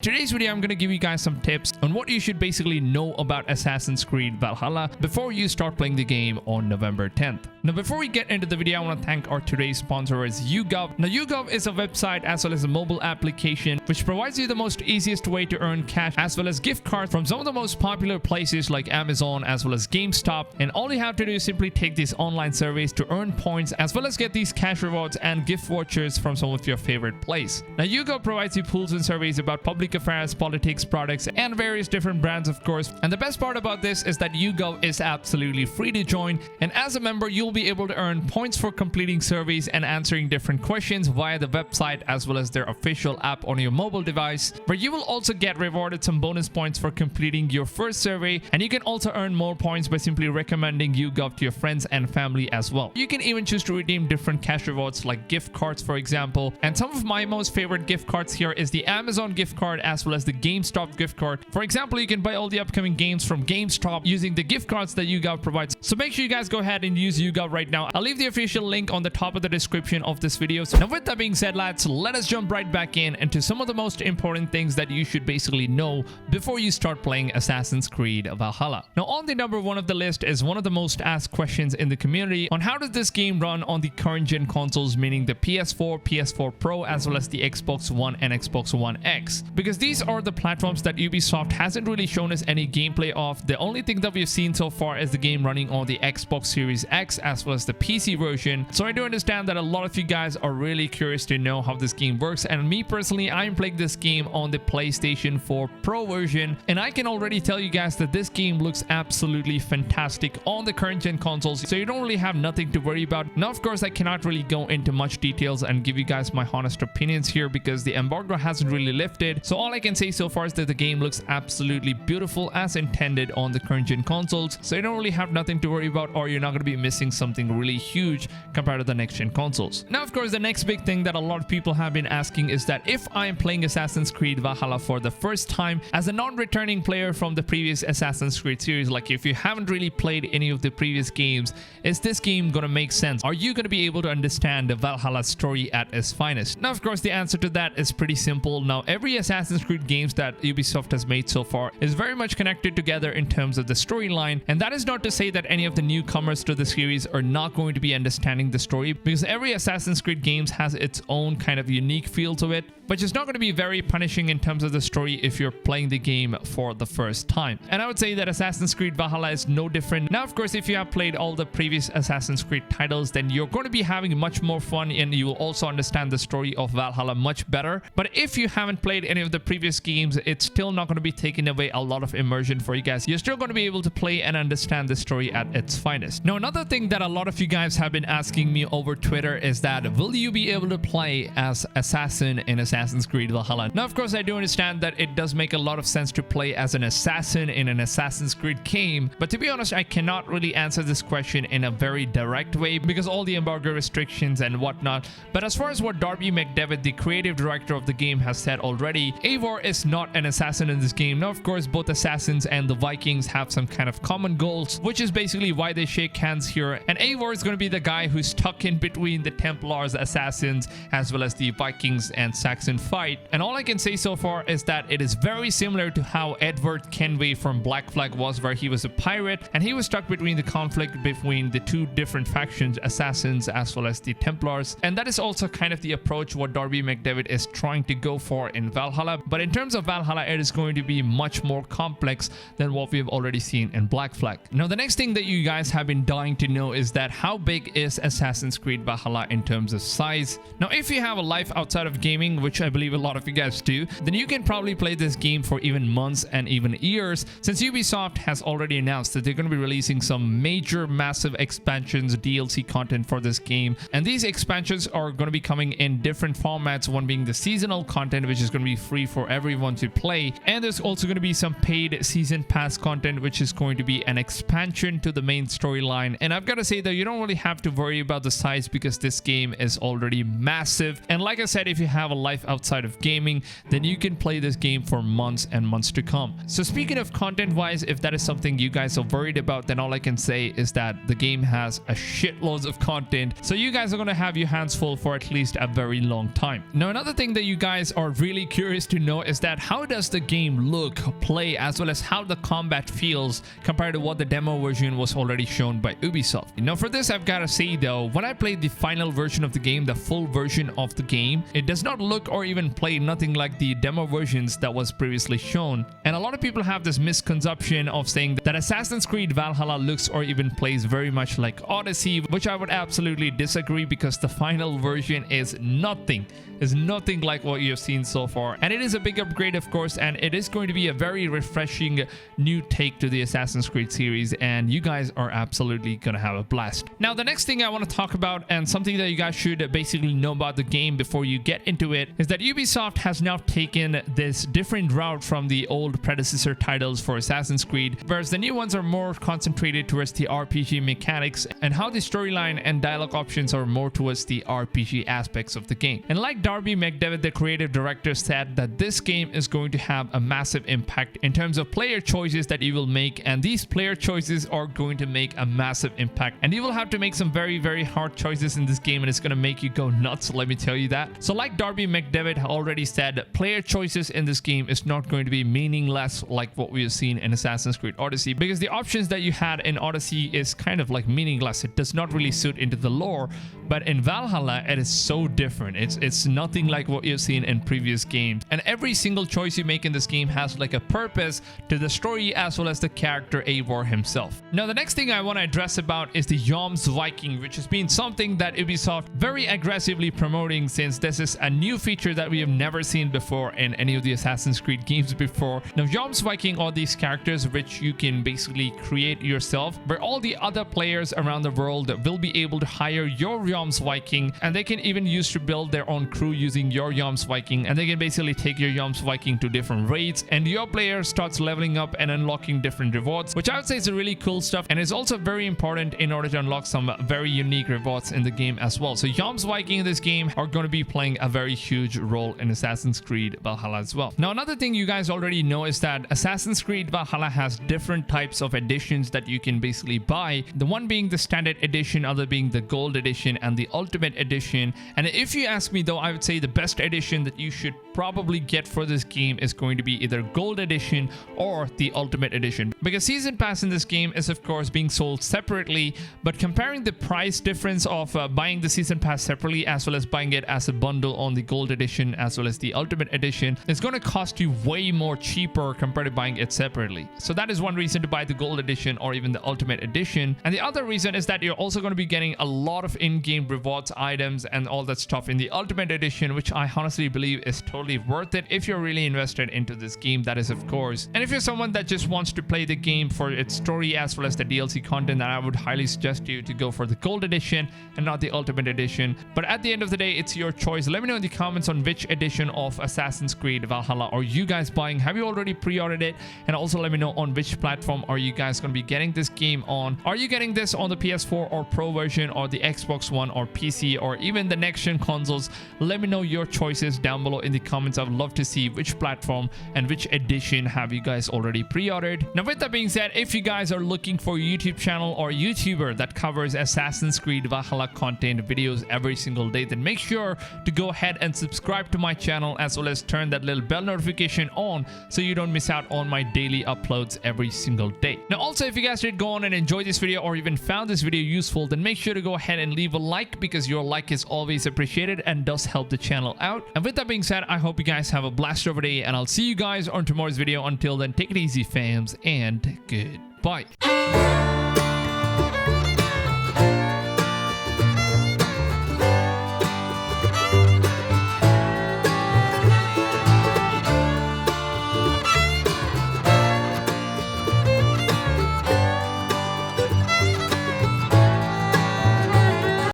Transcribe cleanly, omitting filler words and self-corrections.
Today's video, I'm going to give you guys some tips on what you should basically know about Assassin's Creed Valhalla before you start playing the game on November 10th. Now, before we get into the video, I want to thank our today's sponsor is YouGov. Now, YouGov is a website as well as a mobile application which provides you the most easiest way to earn cash as well as gift cards from some of the most popular places like Amazon as well as GameStop. And all you have to do is simply take these online surveys to earn points as well as get these cash rewards and gift vouchers from some of your favorite places. Now, YouGov provides you pools and surveys about public affairs, politics, products, and various different brands, of course. And the best part about this is that YouGov is absolutely free to join, and as a member you'll be able to earn points for completing surveys and answering different questions via the website as well as their official app on your mobile device, where you will also get rewarded some bonus points for completing your first survey. And you can also earn more points by simply recommending YouGov to your friends and family as well. You can even choose to redeem different cash rewards like gift cards, for example. And some of my most favorite gift cards here is the Amazon gift card as well as the GameStop gift card. For example, you can buy all the upcoming games from GameStop using the gift cards that YouGov provides. So make sure you guys go ahead and use YouGov right now. I'll leave the official link on the top of the description of this video. So now with that being said, lads, let us jump right back into some of the most important things that you should basically know before you start playing Assassin's Creed Valhalla. Now, on the number one of the list is one of the most asked questions in the community on how does this game run on the current gen consoles, meaning the PS4, PS4 Pro, as well as the Xbox One and Xbox One X, because these are the platforms that Ubisoft hasn't really shown us any gameplay of. The only thing that we've seen so far is the game running on the Xbox Series X as well as the PC version. So I do understand that a lot of you guys are really curious to know how this game works, and me personally, I'm playing this game on the PlayStation 4 Pro version, and I can already tell you guys that this game looks absolutely fantastic on the current gen consoles, so you don't really have nothing to worry about. Now, of course, I cannot really go into much details and give you guys my honest opinions here because the embargo hasn't really lifted. So all I can say so far is that the game looks absolutely beautiful as intended on the current gen consoles, so you don't really have nothing to worry about, or you're not going to be missing something really huge compared to the next gen consoles. Now, of course, the next big thing that a lot of people have been asking is that if I am playing Assassin's Creed Valhalla for the first time as a non-returning player from the previous Assassin's Creed series, like if you haven't really played any of the previous games, is this game gonna make sense? Are you gonna be able to understand the Valhalla story at its finest? Now, of course, the answer to that is pretty simple. Now, every Assassin's Creed games that Ubisoft has made so far is very much connected together in terms of the storyline, and that is not to say that any of the newcomers to the series are not going to be understanding the story, because every Assassin's Creed games has its own kind of unique feel to it, which is not going to be very punishing in terms of the story if you're playing the game for the first time. And I would say that Assassin's Creed Valhalla is no different. Now, of course, if you have played all the previous Assassin's Creed titles, then you're going to be having much more fun and you will also understand the story of Valhalla much better. But if you haven't played any of the previous games, it's still not going to be taking away a lot of immersion for you guys. You're still going to be able to play and understand the story at its finest. Now, another thing that a lot of you guys have been asking me over Twitter is that will you be able to play as assassin in Assassin's Creed Valhalla? Now, of course, I do understand that it does make a lot of sense to play as an assassin in an Assassin's Creed game, but to be honest, I cannot really answer this question in a very direct way because all the embargo restrictions and whatnot. But as far as what Darby McDevitt, the creative director of the game, has said already, Eivor is not an assassin in this game. Now, of course, both assassins and the Vikings have some kind of common goals, which is basically why they shake hands here, and Eivor is going to be the guy who's stuck in between the Templars, assassins, as well as the Vikings and Saxon fight. And all I can say so far is that it is very similar to how Edward Kenway from Black Flag was, where he was a pirate and he was stuck between the conflict between the two different factions, assassins as well as the Templars. And that is also kind of the approach what Darby McDevitt is trying to go for in Valhalla. But in terms of Valhalla, it is going to be much more complex than what we have already seen in Black Flag. Now, the next thing that you guys have been dying to know is that how big is Assassin's Creed Valhalla in terms of size? Now, if you have a life outside of gaming, which I believe a lot of you guys do, then you can probably play this game for even months and even years, since Ubisoft has already announced that they're going to be releasing some major massive expansions, DLC content for this game. And these expansions are going to be coming in different formats, one being the seasonal content, which is going to be free for everyone to play, and there's also going to be some paid season pass content, which is going to be an expansion to the main storyline. And I've got to say that you don't really have to worry about the size because this game is already massive. And like I said, if you have a life outside of gaming, then you can play this game for months and months to come. So speaking of content wise, if that is something you guys are worried about, then all I can say is that the game has a shitloads of content, so you guys are going to have your hands full for at least a very long time. Now, another thing that you guys are really curious to know is that how does the game look, play, as well as how the combat feels compared to what the demo version was already shown by Ubisoft. Now for this, I've got to say though, when I played the final version of the game, the full version of the game, it does not look or even play nothing like the demo versions that was previously shown. And a lot of people have this misconception of saying that Assassin's Creed Valhalla looks or even plays very much like Odyssey, which I would absolutely disagree, because the final version is nothing like what you've seen so far. And it is a big upgrade, of course, and it is going to be a very refreshing new take to the Assassin's Creed series, and you guys are absolutely gonna have a blast. Now the next thing I want to talk about, and something that you guys should basically know about the game before you get into it, is that Ubisoft has now taken this different route from the old predecessor titles for Assassin's Creed, whereas the new ones are more concentrated towards the RPG mechanics and how the storyline and dialogue options are more towards the RPG aspects of the game. And like Darby McDevitt, the creative director, said that this game is going to have a massive impact in terms of player choices that you will make, and these player choices are going to make a massive impact, and you will have to make some very hard choices in this game, and it's going to make you go nuts, let me tell you that. So like Darby McDevitt already said, player choices in this game is not going to be meaningless like what we have seen in Assassin's Creed Odyssey, because the options that you had in Odyssey is kind of like meaningless. It does not really suit into the lore, but in Valhalla it is so different. It's nothing like what you've seen in previous games, and every single choice you make in this game has like a purpose to the story as well as the character Eivor himself. Now the next thing I want to address about is the Joms Viking, which has been something that Ubisoft very aggressively promoting, since this is a new feature that we have never seen before in any of the Assassin's Creed games before. Now Joms Viking are these characters which you can basically create yourself, where all the other players around the world will be able to hire your Joms Viking, and they can even use to build their own crew using your Joms Viking, and they can basically take your Joms Viking to different raids, and your player starts leveling up and unlocking different rewards, which I would say is really cool stuff, and is also very important in order to unlock some very unique rewards in the game as well. So Joms Viking in this game are going to be playing a very huge role in Assassin's Creed Valhalla as well. Now another thing you guys already know is that Assassin's Creed Valhalla has different types of editions that you can basically buy, the one being the standard edition, other being the gold edition and the ultimate edition. And if you ask me though, I would say the best edition that you should probably get for this game is going to be either gold edition or the ultimate edition, because season pass in this game is of course being sold separately, but comparing the price difference of buying the season pass separately as well as buying it as a bundle on the gold edition as well as the ultimate edition is going to cost you way more cheaper compared to buying it separately. So that is one reason to buy the gold edition or even the ultimate edition. And the other reason is that you're also going to be getting a lot of in-game rewards, items and all that stuff in the ultimate edition, which I honestly believe is totally worth it if you're really invested into this game, that is of course. And if you're someone that just wants to play the game for its story as well as the DLC content, then I would highly suggest you to go for the gold edition and not the ultimate edition. But at the end of the day, it's your choice. Let me know in the comments on which edition of Assassin's Creed Valhalla are you guys buying. Have you already pre-ordered it? And also let me know on which platform are you guys going to be getting this game on. Are you getting this on the PS4 or Pro version or the Xbox One or PC or even the next gen consoles? Let me know your choices down below in the comments. I would love to see which platform and which edition have you guys already pre-ordered. Now with that being said, if you guys are looking for a YouTube channel or YouTuber that covers Assassin's Creed Valhalla content videos every single day, then make sure to go ahead and subscribe to my channel as well as turn that little bell notification on so you don't miss out on my daily uploads every single day. Now also, if you guys did go on and enjoy this video or even found this video useful, then make sure to go ahead and leave a like, because your like is always appreciated and does help the channel out. And with that being said, I hope you guys have a blast over day, and I'll see you guys on tomorrow's video. Until then, take it easy fams, and goodbye.